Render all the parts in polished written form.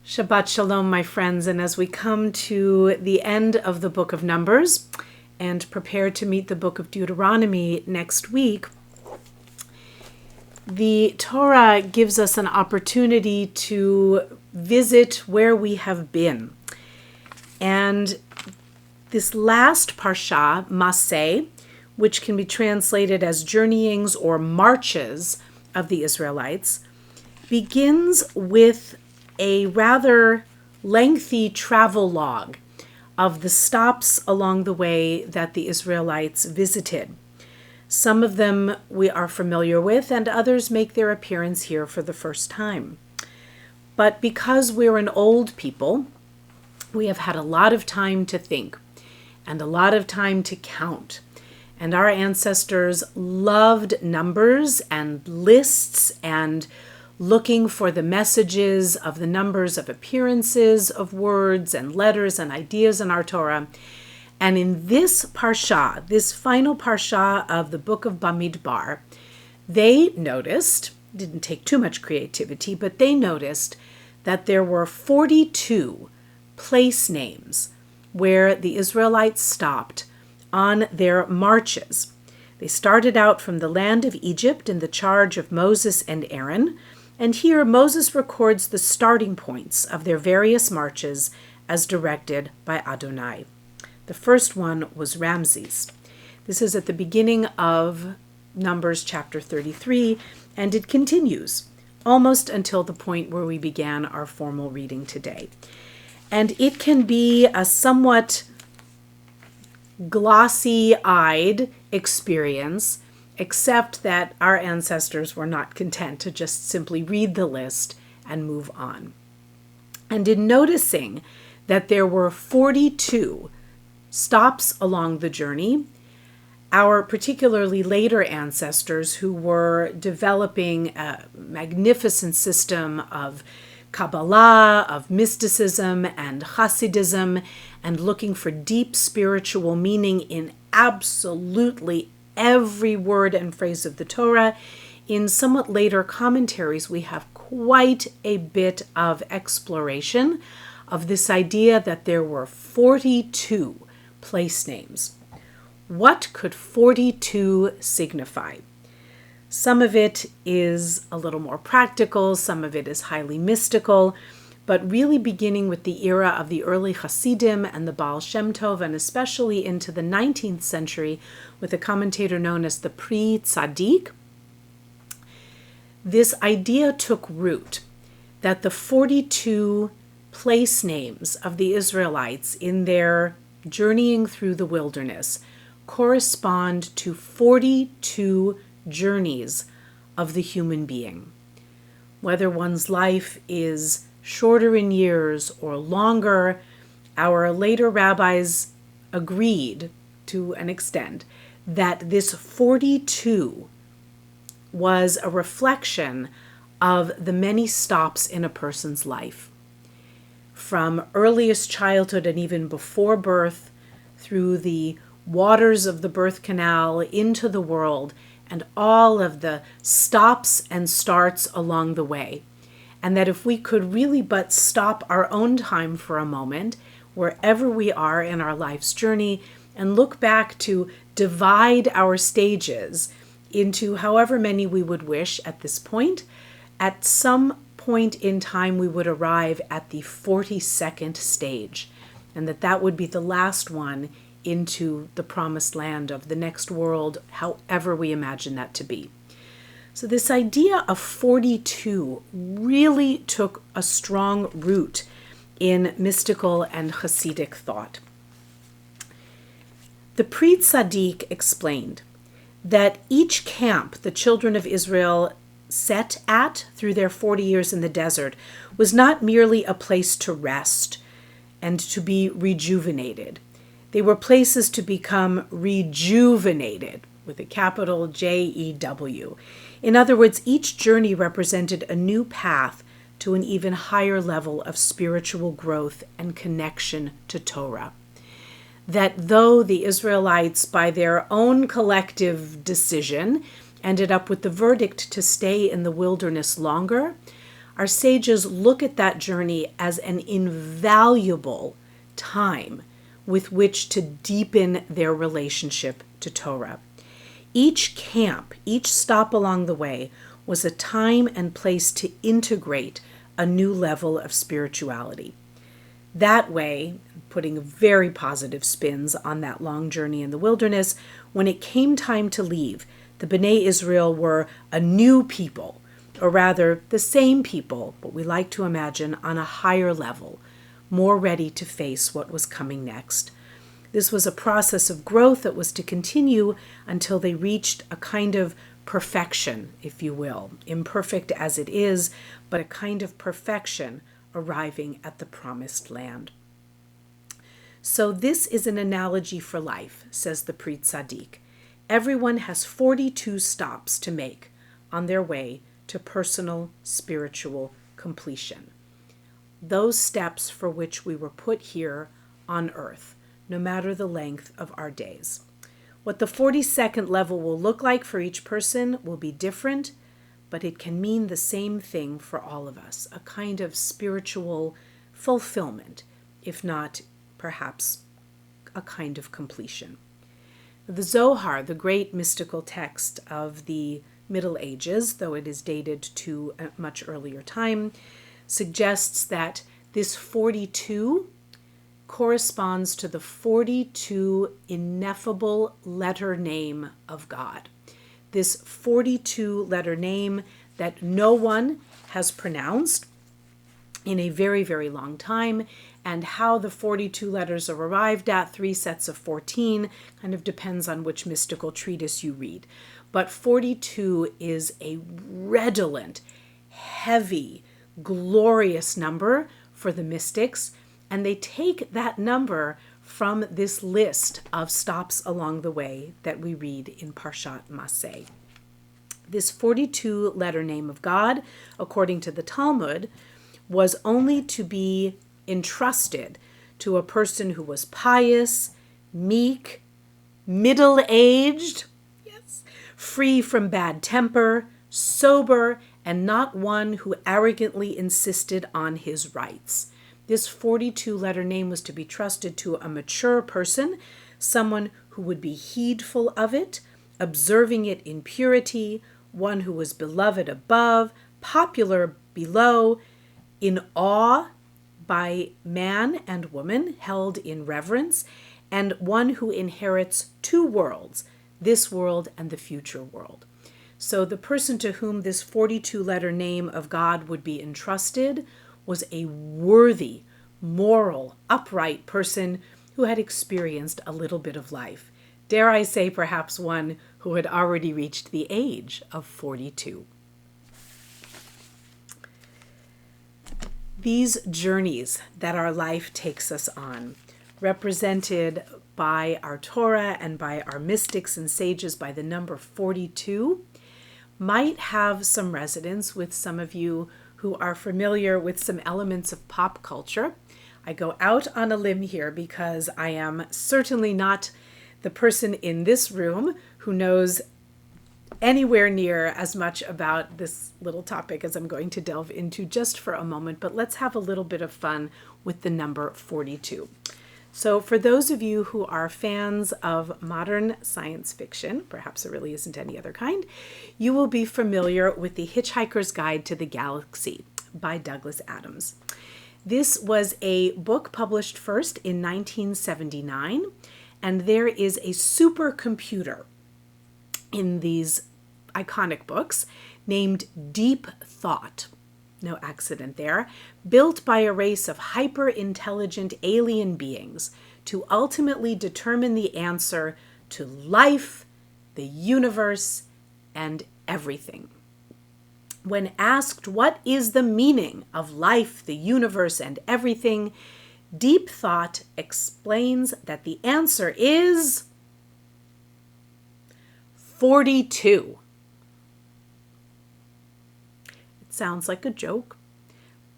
Shabbat Shalom, my friends, and as we come to the end of the book of Numbers and prepare to meet the book of Deuteronomy next week, the Torah gives us an opportunity to visit where we have been. And this last parsha, Maseh, which can be translated as journeyings or marches of the Israelites, begins with a rather lengthy travel log of the stops along the way that the Israelites visited. Some of them we are familiar with, and others make their appearance here for the first time. But because we're an old people, we have had a lot of time to think and a lot of time to count. And our ancestors loved numbers and lists and looking for the messages of the numbers of appearances of words and letters and ideas in our Torah. And in this parsha, this final parsha of the book of Bamidbar, they noticed, didn't take too much creativity, but they noticed that there were 42 place names where the Israelites stopped on their marches. They started out from the land of Egypt in the charge of Moses and Aaron, and here Moses records the starting points of their various marches as directed by Adonai. The first one was Ramses. This is at the beginning of Numbers chapter 33, and it continues almost until the point where we began our formal reading today. And it can be a somewhat glossy-eyed experience, except that our ancestors were not content to just simply read the list and move on. And in noticing that there were 42 stops along the journey, our particularly later ancestors who were developing a magnificent system of Kabbalah, of mysticism and Hasidism, and looking for deep spiritual meaning in absolutely every word and phrase of the Torah. In somewhat later commentaries, we have quite a bit of exploration of this idea that there were 42 place names. What could 42 signify? Some of it is a little more practical, some of it is highly mystical, but really beginning with the era of the early Hasidim and the Baal Shem Tov, and especially into the 19th century with a commentator known as the Pri Tzaddik, this idea took root that the 42 place names of the Israelites in their journeying through the wilderness correspond to 42 journeys of the human being. Whether one's life is shorter in years or longer, our later rabbis agreed to an extent that this 42 was a reflection of the many stops in a person's life. From earliest childhood and even before birth, through the waters of the birth canal into the world, and all of the stops and starts along the way. And that if we could really but stop our own time for a moment, wherever we are in our life's journey, and look back to divide our stages into however many we would wish at this point, at some point in time we would arrive at the 42nd stage, and that would be the last one into the promised land of the next world, however we imagine that to be. So this idea of 42 really took a strong root in mystical and Hasidic thought. The Pri Tzaddik explained that each camp the children of Israel set at through their 40 years in the desert was not merely a place to rest and to be rejuvenated. They were places to become rejuvenated, with a capital J-E-W. In other words, each journey represented a new path to an even higher level of spiritual growth and connection to Torah. That though the Israelites, by their own collective decision, ended up with the verdict to stay in the wilderness longer, Our sages look at that journey as an invaluable time with which to deepen their relationship to Torah. Each camp, each stop along the way, was a time and place to integrate a new level of spirituality. That way, putting very positive spins on that long journey in the wilderness, when it came time to leave, the Bnei Israel were a new people, or rather the same people, but we like to imagine on a higher level, more ready to face what was coming next. This was a process of growth that was to continue until they reached a kind of perfection, if you will, imperfect as it is, but a kind of perfection arriving at the promised land. So this is an analogy for life, says the Pri Tzaddik. Everyone has 42 stops to make on their way to personal spiritual completion. Those steps for which we were put here on earth, no matter the length of our days. What the 42nd level will look like for each person will be different, but it can mean the same thing for all of us, a kind of spiritual fulfillment, if not perhaps a kind of completion. The Zohar, the great mystical text of the Middle Ages, though it is dated to a much earlier time, suggests that this 42 corresponds to the 42 ineffable letter name of God. This 42 letter name that no one has pronounced in a very, very long time, and how the 42 letters are arrived at, 3 sets of 14, kind of depends on which mystical treatise you read. But 42 is a redolent, heavy, glorious number for the mystics, and they take that number from this list of stops along the way that we read in Parshat Maseh. This 42 letter name of God, according to the Talmud, was only to be entrusted to a person who was pious, meek, middle-aged, free from bad temper, sober, and not one who arrogantly insisted on his rights. This 42-letter name was to be trusted to a mature person, someone who would be heedful of it, observing it in purity, one who was beloved above, popular below, in awe by man and woman, held in reverence, and one who inherits 2 worlds, this world and the future world. So the person to whom this 42-letter name of God would be entrusted was a worthy, moral, upright person who had experienced a little bit of life. Dare I say, perhaps one who had already reached the age of 42. These journeys that our life takes us on, represented by our Torah and by our mystics and sages by the number 42, might have some resonance with some of you who are familiar with some elements of pop culture. I go out on a limb here because I am certainly not the person in this room who knows anywhere near as much about this little topic as I'm going to delve into just for a moment, but let's have a little bit of fun with the number 42. So for those of you who are fans of modern science fiction, perhaps there really isn't any other kind, you will be familiar with The Hitchhiker's Guide to the Galaxy by Douglas Adams. This was a book published first in 1979, and there is a supercomputer in these iconic books named Deep Thought, no accident there, built by a race of hyper-intelligent alien beings to ultimately determine the answer to life, the universe, and everything. When asked what is the meaning of life, the universe, and everything, Deep Thought explains that the answer is 42. It sounds like a joke,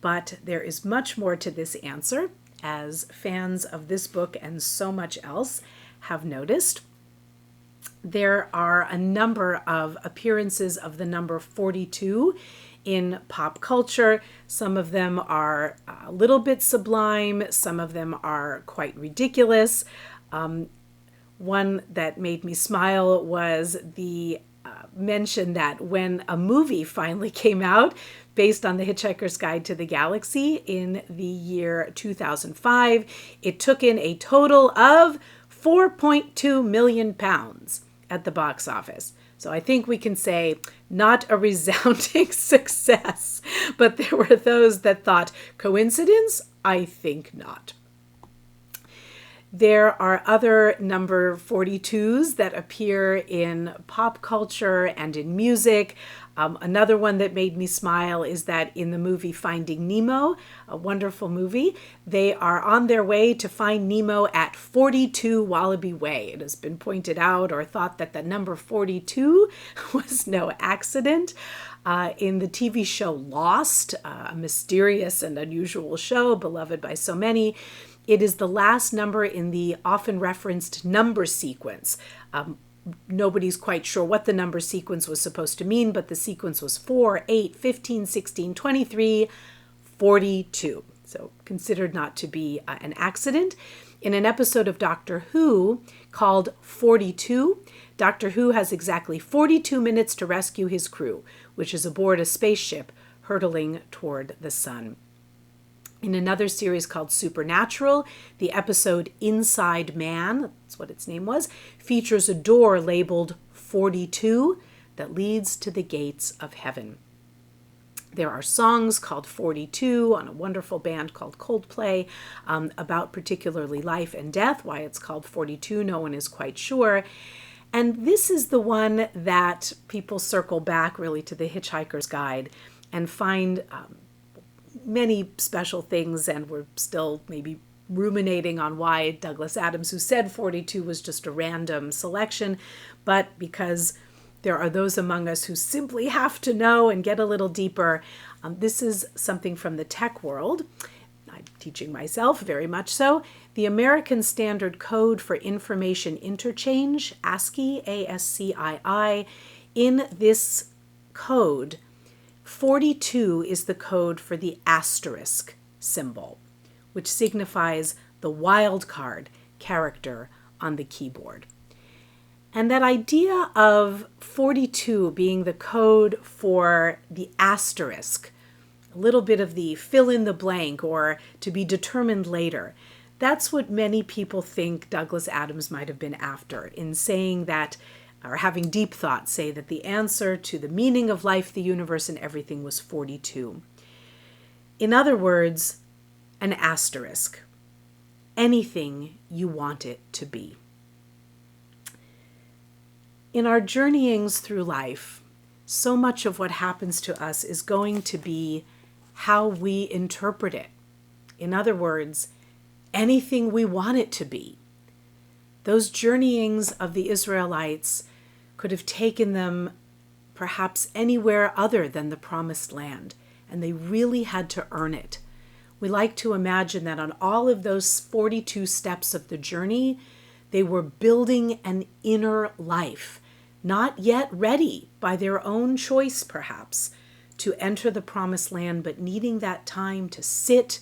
but there is much more to this answer, as fans of this book and so much else have noticed. There are a number of appearances of the number 42 in pop culture. Some of them are a little bit sublime. Some of them are quite ridiculous. One that made me smile was the mention that when a movie finally came out based on The Hitchhiker's Guide to the Galaxy in the year 2005, it took in a total of 4.2 million pounds at the box office. So I think we can say not a resounding success, but there were those that thought, coincidence? I think not. There are other number 42s that appear in pop culture and in music. Another one that made me smile is that in the movie Finding Nemo, a wonderful movie, they are on their way to find Nemo at 42 Wallaby Way. It has been pointed out or thought that the number 42 was no accident. In the TV show Lost, a mysterious and unusual show beloved by so many, it is the last number in the often referenced number sequence. Nobody's quite sure what the number sequence was supposed to mean, but the sequence was 4, 8, 15, 16, 23, 42. So considered not to be an accident. In an episode of Doctor Who called 42, Doctor Who has exactly 42 minutes to rescue his crew, which is aboard a spaceship hurtling toward the sun. In another series called Supernatural, the episode Inside Man, that's what its name was, features a door labeled 42 that leads to the gates of heaven. There are songs called 42 on a wonderful band called Coldplay about particularly life and death. Why it's called 42, no one is quite sure. And this is the one that people circle back really to the Hitchhiker's Guide and find many special things, and we're still maybe ruminating on why Douglas Adams, who said 42 was just a random selection, but because there are those among us who simply have to know and get a little deeper, this is something from the tech world. I'm teaching myself, very much so. The American Standard Code for Information Interchange, ASCII, ASCII, in this code, 42 is the code for the asterisk symbol, which signifies the wildcard character on the keyboard. And that idea of 42 being the code for the asterisk, a little bit of the fill in the blank or to be determined later, that's what many people think Douglas Adams might have been after in saying that, or having deep thoughts say that the answer to the meaning of life, the universe, and everything was 42. In other words, an asterisk. Anything you want it to be. In our journeyings through life, so much of what happens to us is going to be how we interpret it. In other words, anything we want it to be. Those journeyings of the Israelites could have taken them perhaps anywhere other than the Promised Land, and they really had to earn it. We like to imagine that on all of those 42 steps of the journey, they were building an inner life, not yet ready by their own choice perhaps to enter the Promised Land, but needing that time to sit,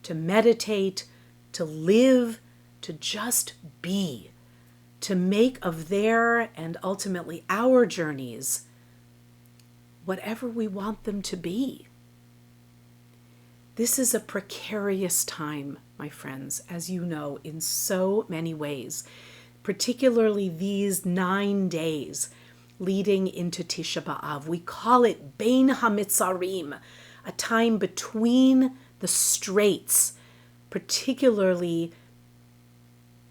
to meditate, to live, to just be, to make of their and ultimately our journeys whatever we want them to be. This is a precarious time, my friends, as you know, in so many ways, particularly these 9 days leading into Tisha B'Av. We call it Bein HaMitzarim, a time between the straits, particularly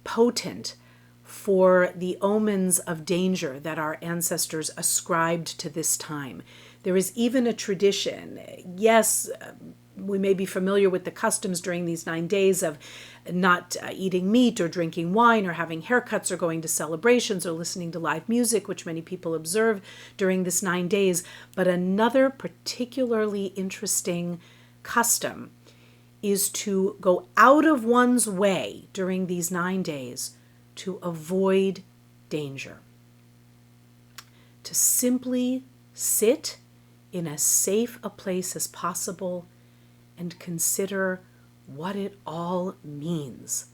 potent for the omens of danger that our ancestors ascribed to this time. There is even a tradition, yes, we may be familiar with the customs during these 9 days of not eating meat or drinking wine or having haircuts or going to celebrations or listening to live music, which many people observe during this 9 days. But another particularly interesting custom is to go out of one's way during these 9 days to avoid danger. To simply sit in as safe a place as possible and consider what it all means.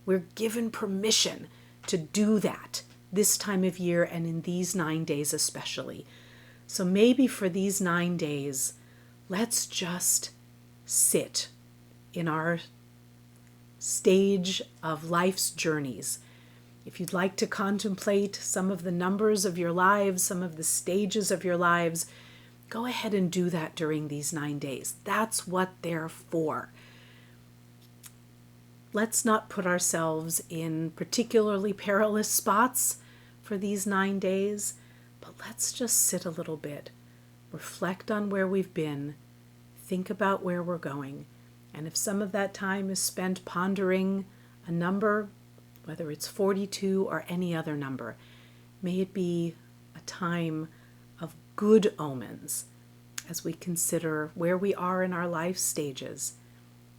We're given permission to do that this time of year and in these 9 days especially. So maybe for these 9 days, let's just sit in our stage of life's journeys. If you'd like to contemplate some of the numbers of your lives, some of the stages of your lives, go ahead and do that during these 9 days. That's what they're for. Let's not put ourselves in particularly perilous spots for these 9 days, but let's just sit a little bit, reflect on where we've been, think about where we're going, and if some of that time is spent pondering a number, whether it's 42 or any other number, may it be a time of good omens as we consider where we are in our life stages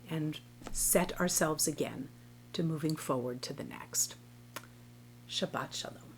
and set ourselves again to moving forward to the next. Shabbat Shalom.